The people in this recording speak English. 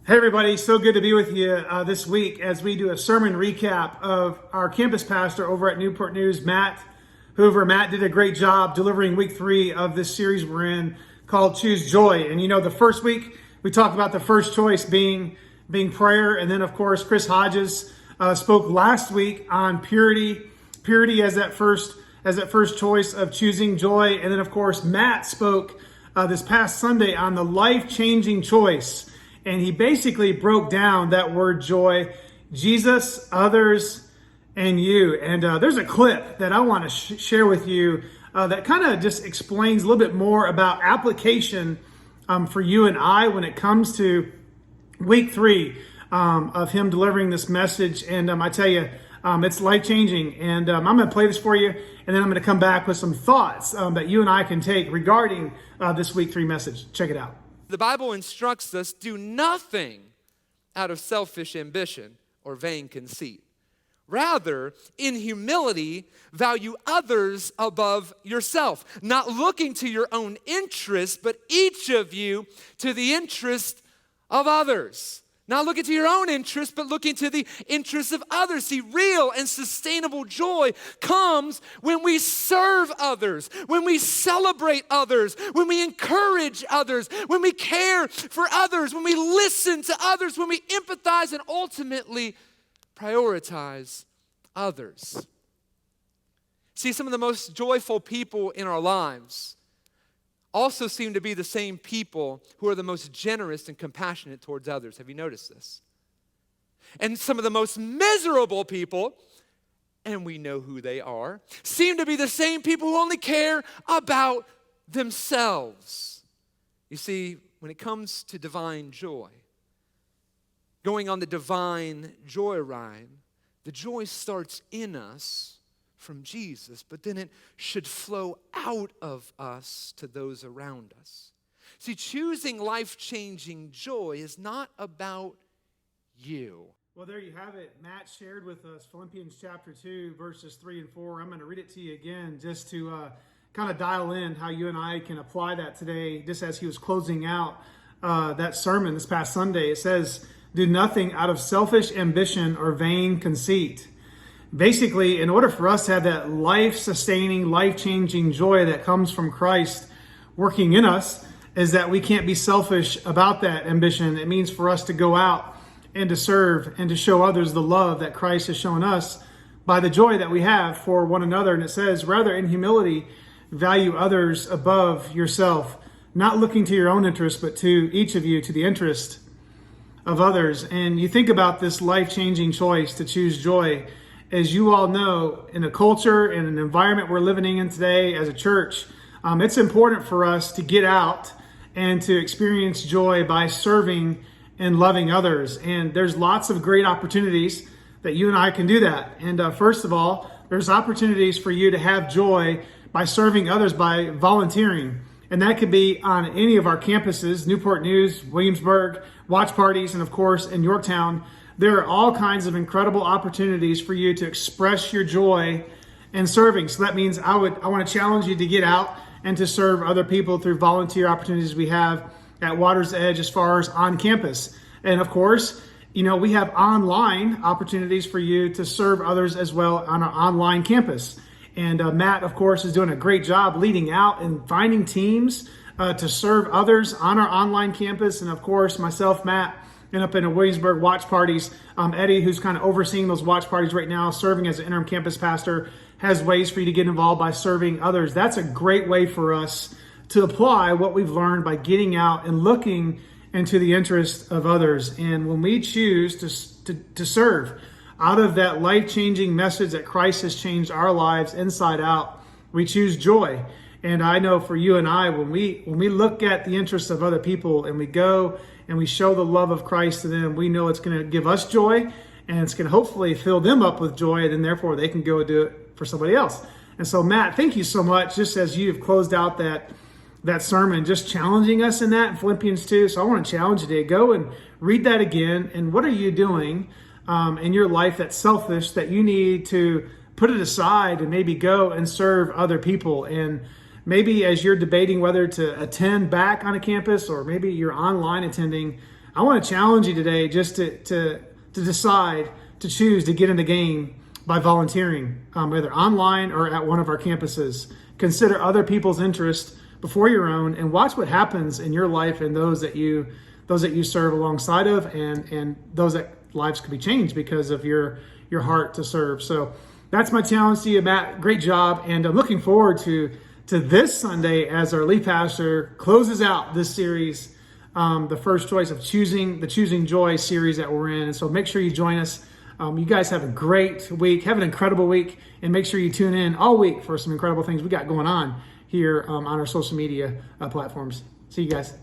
Hey everybody, so good to be with you this week as we do a sermon recap of our campus pastor over at Newport News, Matt Hoover. Matt did a great job delivering week 3 of this series we're in called Choose Joy. And you know, the first week we talked about the first choice being prayer. And then of course, Chris Hodges spoke last week on purity as that first choice of choosing joy. And then of course, Matt spoke this past Sunday on the life-changing choice. And he basically broke down that word joy: Jesus, others, and you. And there's a clip that I want to share with you that kind of just explains a little bit more about application for you and I when it comes to week 3 of him delivering this message. And I tell you, it's life-changing. And I'm going to play this for you, and then I'm going to come back with some thoughts that you and I can take regarding this week 3 message. Check it out. The Bible instructs us, do nothing out of selfish ambition or vain conceit. Rather, in humility, value others above yourself, not looking to your own interest, but each of you to the interest of others. Not looking to your own interest, but looking to the interests of others. See, real and sustainable joy comes when we serve others, when we celebrate others, when we encourage others, when we care for others, when we listen to others, when we empathize and ultimately prioritize others. See, some of the most joyful people in our lives also seem to be the same people who are the most generous and compassionate towards others. Have you noticed this? And some of the most miserable people, and we know who they are, seem to be the same people who only care about themselves. You see, when it comes to divine joy, going on the divine joy ride, the joy starts in us from Jesus, but then it should flow out of us to those around us. See, choosing life-changing joy is not about you. Well, there you have it. Matt shared with us Philippians chapter 2, verses 3 and 4. I'm going to read it to you again just to kind of dial in how you and I can apply that today, just as he was closing out that sermon this past Sunday. It says, do nothing out of selfish ambition or vain conceit. Basically, in order for us to have that life-sustaining, life-changing joy that comes from Christ working in us, is that we can't be selfish about that ambition. It means for us to go out and to serve and to show others the love that Christ has shown us by the joy that we have for one another. And it says, rather in humility, value others above yourself, not looking to your own interest, but to each of you, to the interest of others. And you think about this life-changing choice to choose joy. As you all know, in a culture and an environment we're living in today as a church, it's important for us to get out and to experience joy by serving and loving others. And there's lots of great opportunities that you and I can do that. And first of all, there's opportunities for you to have joy by serving others by volunteering. And that could be on any of our campuses, Newport News, Williamsburg, watch parties, and of course in Yorktown. There are all kinds of incredible opportunities for you to express your joy in serving. So that means I want to challenge you to get out and to serve other people through volunteer opportunities we have at Water's Edge as far as on campus. And of course, you know, we have online opportunities for you to serve others as well on our online campus. And Matt, of course, is doing a great job leading out and finding teams to serve others on our online campus. And of course, myself, Matt, and up in the Williamsburg watch parties, Eddie, who's kind of overseeing those watch parties right now, serving as an interim campus pastor, has ways for you to get involved by serving others. That's a great way for us to apply what we've learned by getting out and looking into the interest of others. And when we choose to serve out of that life-changing message that Christ has changed our lives inside out, we choose joy. And I know for you and I, when we look at the interests of other people and we go and we show the love of Christ to them, we know it's going to give us joy, and it's going to hopefully fill them up with joy, and then therefore they can go do it for somebody else. And so, Matt, thank you so much, just as you've closed out that sermon, just challenging us in that in Philippians 2. So I want to challenge you today. Go and read that again. And what are you doing in your life that's selfish that you need to put it aside and maybe go and serve other people? And maybe as you're debating whether to attend back on a campus or maybe you're online attending, I want to challenge you today just to decide to choose to get in the game by volunteering, whether online or at one of our campuses. Consider other people's interest before your own, and watch what happens in your life and those that you serve alongside of, and those that lives could be changed because of your heart to serve. So that's my challenge to you, Matt. Great job, and I'm looking forward to this Sunday as our lead pastor closes out this series, the first choice of the Choosing Joy series that we're in. And so make sure you join us. You guys have a great week. Have an incredible week, and make sure you tune in all week for some incredible things we got going on here on our social media platforms. See you guys.